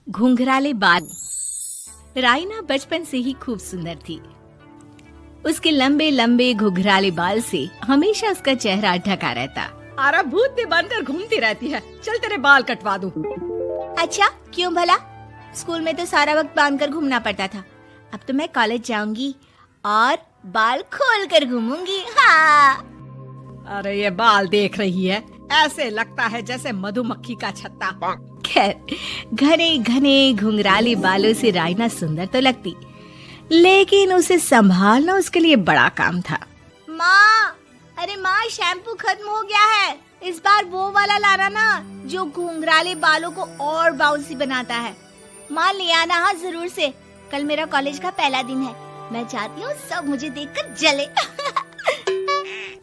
घुंघराले बाल। राइना बचपन से ही खूब सुंदर थी। उसके लंबे लंबे घुंघराले बाल से हमेशा उसका चेहरा ढका रहता। अरे भूत भी बनकर घूमती रहती है, चल तेरे बाल कटवा दूं। अच्छा, क्यों भला? स्कूल में तो सारा वक्त बांधकर घूमना पड़ता था। अब तो मैं कॉलेज जाऊंगी और बाल खोल कर घूमूंगी। हाँ। अरे ये बाल देख रही है, ऐसे लगता है जैसे मधुमक्खी का छत्ता। खैर, घने घने घुंघराले बालों से राइना सुंदर तो लगती, लेकिन उसे संभालना उसके लिए बड़ा काम था। माँ, अरे माँ, शैम्पू खत्म हो गया है। इस बार वो वाला लाना ना, जो घुंघराले बालों को और बाउंसी बनाता है। माँ ले आना, हाँ जरूर से। कल मेरा कॉलेज का पहला दिन है, मैं चाहती हूँ सब मुझे देखकर जले।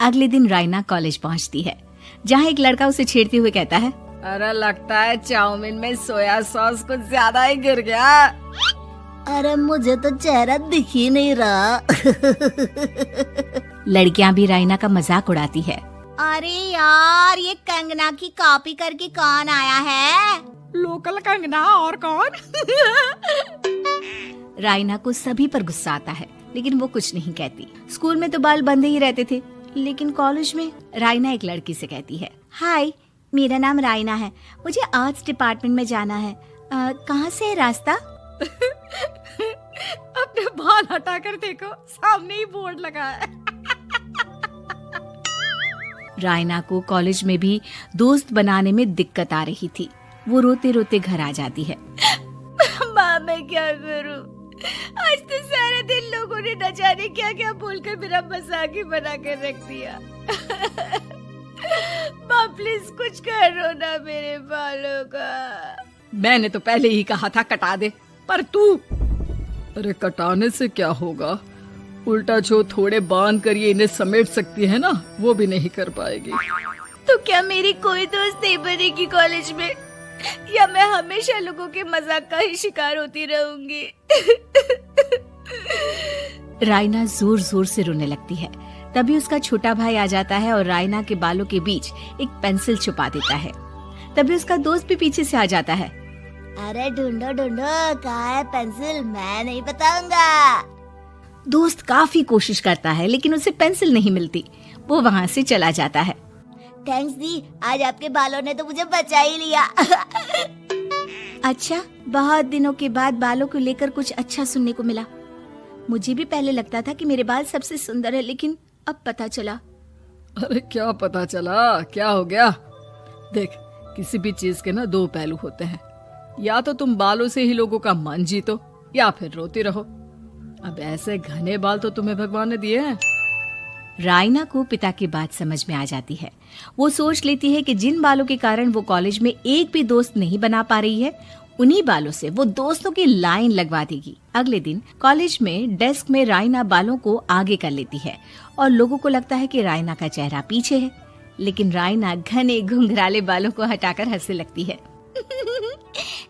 अगले दिन राइना कॉलेज पहुँचती है, जहाँ एक लड़का उसे छेड़ते हुए कहता है, अरे लगता है चाउमीन में सोया सॉस कुछ ज्यादा ही गिर गया। अरे मुझे तो चेहरा दिख ही नहीं रहा। लड़कियां भी राइना का मजाक उड़ाती है। अरे यार, ये कंगना की कॉपी करके कौन आया है? लोकल कंगना और कौन? राइना को सभी पर गुस्सा आता है, लेकिन वो कुछ नहीं कहती। स्कूल में तो बाल बंधे ही रहते थे, लेकिन कॉलेज में राइना एक लड़की से कहती है, हाय, मेरा नाम राइना है, मुझे आर्ट्स डिपार्टमेंट में जाना है। कहाँ से है रास्ता? अपने बाल हटा कर देखो, सामने ही बोर्ड लगा है। राइना को कॉलेज में भी दोस्त बनाने में दिक्कत आ रही थी। वो रोते रोते घर आ जाती है। माँ, मैं क्या करूं? आज तो सारे दिन लोगों ने न जाने क्या क्या बोलकर मेरा मजाक ही बना कर रख दिया। माँ प्लीज कुछ करो ना मेरे बालों का। मैंने तो पहले ही कहा था कटा दे, पर तू। अरे कटाने से क्या होगा, उल्टा जो थोड़े बांध कर ये इन्हें समेट सकती है ना, वो भी नहीं कर पाएगी। तो क्या मेरी कोई दोस्त नहीं बनेगी कॉलेज में, या मैं हमेशा लोगों के मजाक का ही शिकार होती रहूंगी? राइना जोर जोर से रोने लगती है। तभी उसका छोटा भाई आ जाता है और राइना के बालों के बीच एक पेंसिल छुपा देता है। तभी उसका दोस्त भी पीछे से आ जाता है। अरे ढूंढो ढूंढो, कहाँ है पेंसिल? मैं नहीं बताऊंगा। दोस्त काफी कोशिश करता है, लेकिन उसे पेंसिल नहीं मिलती। वो वहाँ से चला जाता है। थैंक्स दी, आज आपके बालों ने तो मुझे बचा ही लिया। अच्छा, बहुत दिनों के बाद बालों को लेकर कुछ अच्छा सुनने को मिला। मुझे भी पहले लगता था कि मेरे बाल सबसे सुंदर है, लेकिन अब पता चला। अरे क्या पता चला, क्या हो गया? देख, किसी भी चीज के ना दो पहलू होते हैं। या तो तुम बालों से ही लोगों का मन जीतो, या फिर रोती रहो। अब ऐसे घने बाल तो तुम्हें भगवान ने दिए हैं। राइना को पिता की बात समझ में आ जाती है। वो सोच लेती है कि जिन बालों के कारण वो कॉलेज में एक भी दोस्त नहीं बना पा रही है, उन्हीं बालों से वो दोस्तों की लाइन लगवा देगी। अगले दिन कॉलेज में डेस्क में राइना बालों को आगे कर लेती है और लोगों को लगता है कि राइना का चेहरा पीछे है, लेकिन राइना घने घुंघराले बालों को हटाकर हंसने लगती है।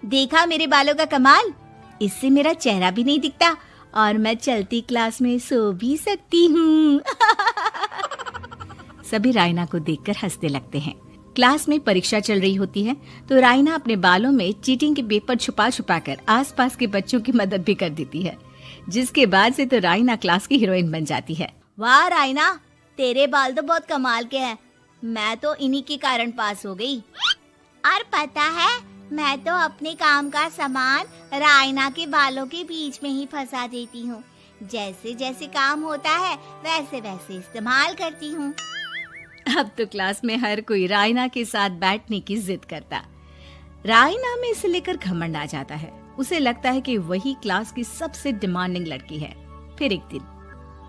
देखा मेरे बालों का कमाल, इससे मेरा चेहरा भी नहीं दिखता और मैं चलती क्लास में सो भी सकती हूँ। सभी राइना को देखकर हंसने लगते हैं। क्लास में परीक्षा चल रही होती है, तो राइना अपने बालों में चीटिंग के पेपर छुपा छुपा कर आसपास के बच्चों की मदद भी कर देती है, जिसके बाद से तो राइना क्लास की हीरोइन बन जाती है। वाह राइना, तेरे बाल तो बहुत कमाल के हैं। मैं तो इन्हीं के कारण पास हो गई। और पता है, मैं तो अपने काम का सामान राइना के बालों के बीच में ही फंसा देती हूँ। जैसे जैसे काम होता है वैसे वैसे इस्तेमाल करती हूँ। अब तो क्लास में हर कोई राइना के साथ बैठने की जिद करता। राइना में इसे लेकर घमंड आ जाता है। उसे लगता है कि वही क्लास की सबसे डिमांडिंग लड़की है। फिर एक दिन,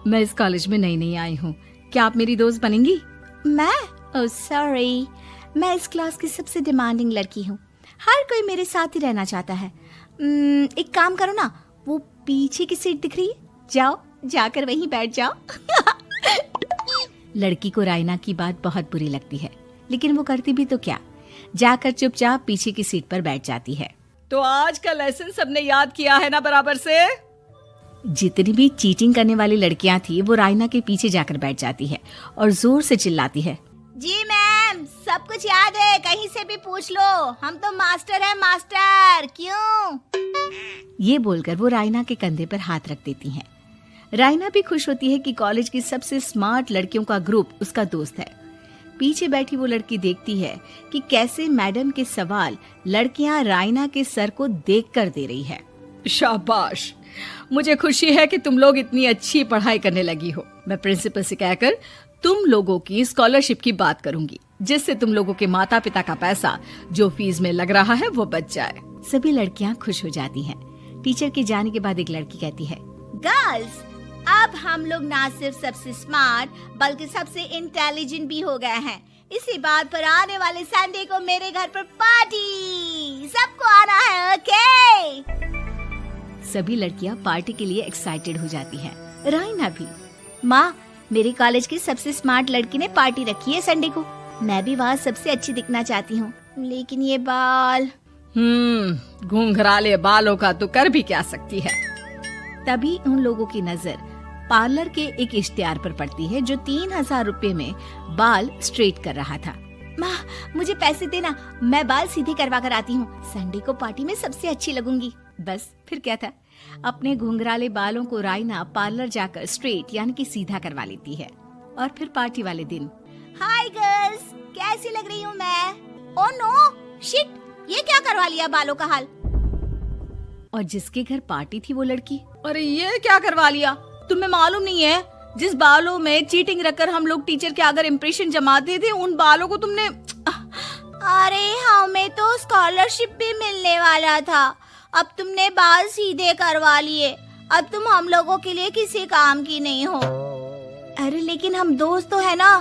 मैं इस कॉलेज में नई नई आई हूँ, क्या आप मेरी दोस्त बनेंगी? मैं? ओह सॉरी, मैं इस क्लास की सबसे डिमांडिंग लड़की हूँ। हर कोई मेरे साथ ही रहना चाहता है। एक काम करो ना, वो पीछे की सीट दिख रही है, जाओ जाकर वहीं बैठ जाओ। लड़की को राइना की बात बहुत बुरी लगती है, लेकिन वो करती भी तो क्या, जाकर चुपचाप पीछे की सीट पर बैठ जाती है। तो आज का लेसन सबने याद किया है ना बराबर से? जितनी भी चीटिंग करने वाली लड़कियां थी, वो राइना के पीछे जाकर बैठ जाती है और जोर से चिल्लाती है, जी मैम, सब कुछ याद है, कहीं से भी पूछ लो, हम तो मास्टर हैं मास्टर। क्यों? ये बोलकर वो रायना के कंधे पर हाथ रख देती हैं। रायना भी खुश होती है कि कॉलेज की सबसे स्मार्ट लड़कियों का ग्रुप उसका दोस्त है। पीछे बैठी वो लड़की देखती है कि कैसे मैडम के सवाल लड़कियां रायना के सर को देखकर दे रही है। शाबाश, मुझे खुशी है कि तुम लोग इतनी अच्छी पढ़ाई करने लगी हो। मैं प्रिंसिपल से कहकर तुम लोगों की स्कॉलरशिप की बात करूंगी, जिससे तुम लोगों के माता पिता का पैसा जो फीस में लग रहा है वो बच जाए। सभी लड़कियां खुश हो जाती हैं। टीचर के जाने के बाद एक लड़की कहती है, गर्ल्स, अब हम लोग ना सिर्फ सबसे स्मार्ट बल्कि सबसे इंटेलिजेंट भी हो गए हैं। इसी बात पर आने वाले संडे को मेरे घर पर पार्टी, सबको आना है, ओके? सभी लड़कियां पार्टी के लिए एक्साइटेड हो जाती हैं। रायना भी। माँ, मेरे कॉलेज की सबसे स्मार्ट लड़की ने पार्टी रखी है संडे को। मैं भी वहाँ सबसे अच्छी दिखना चाहती हूँ, लेकिन ये बाल। घुंघराले बालों का तो कर भी क्या सकती है। तभी उन लोगों की नजर पार्लर के एक इश्तिहार पर पड़ती है जो 3000 रुपए में बाल स्ट्रेट कर रहा था। माँ, मुझे पैसे देना, मैं बाल सीधे करवा कर आती हूँ। संडे को पार्टी में सबसे अच्छी लगूंगी। बस फिर क्या था, अपने घुंघराले बालों को रायना पार्लर जाकर स्ट्रेट यानी कि सीधा करवा लेती है। और फिर पार्टी वाले दिन, हाय गर्ल्स, कैसी लग रही हूँ मैं? ओह नो, शिट, ये क्या करवा लिया बालों का हाल? और जिसके घर पार्टी थी वो लड़की, अरे ये क्या करवा लिया? तुम्हें मालूम नहीं है, जिस बालों में चीटिंग रखकर हम लोग टीचर के अगर इम्प्रेशन जमाते थे, उन बालों को तुमने। अरे हमें तो स्कॉलरशिप भी मिलने वाला था, अब तुमने बाल सीधे करवा लिए। अब तुम हम लोगों के लिए किसी काम की नहीं हो। अरे लेकिन हम दोस्त तो है ना,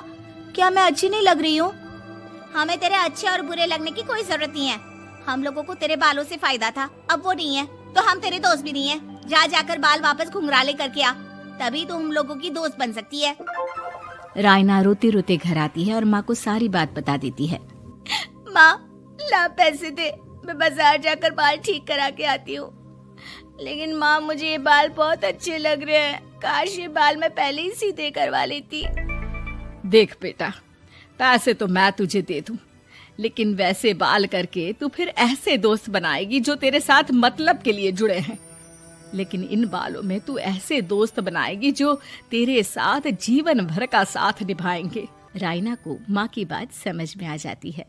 क्या मैं अच्छी नहीं लग रही हूँ? हमें तेरे अच्छे और बुरे लगने की कोई जरूरत नहीं है। हम लोगों को तेरे बालों से फायदा था, अब वो नहीं है, तो हम तेरे दोस्त भी नहीं है। जा जाकर बाल वापस घुंघराले करके आ, तभी तो हम लोगों की दोस्त बन सकती है। रायना रोते रोते घर आती है और माँ को सारी बात बता देती है। माँ, ला पैसे दे, मैं बाजार जाकर बाल ठीक करा के आती हूँ। लेकिन माँ, मुझे ये बाल बहुत अच्छे लग रहे हैं, काश ये बाल मैं पहले ही सीधे करवा लेती। देख बेटा, पैसे तो मैं तुझे दे दूं, लेकिन वैसे बाल करके तू फिर ऐसे दोस्त बनाएगी जो तेरे साथ मतलब के लिए जुड़े हैं। लेकिन इन बालों में तू ऐसे दोस्त बनाएगी जो तेरे साथ जीवन भर का साथ निभाएंगे। रायना को माँ की बात समझ में आ जाती है।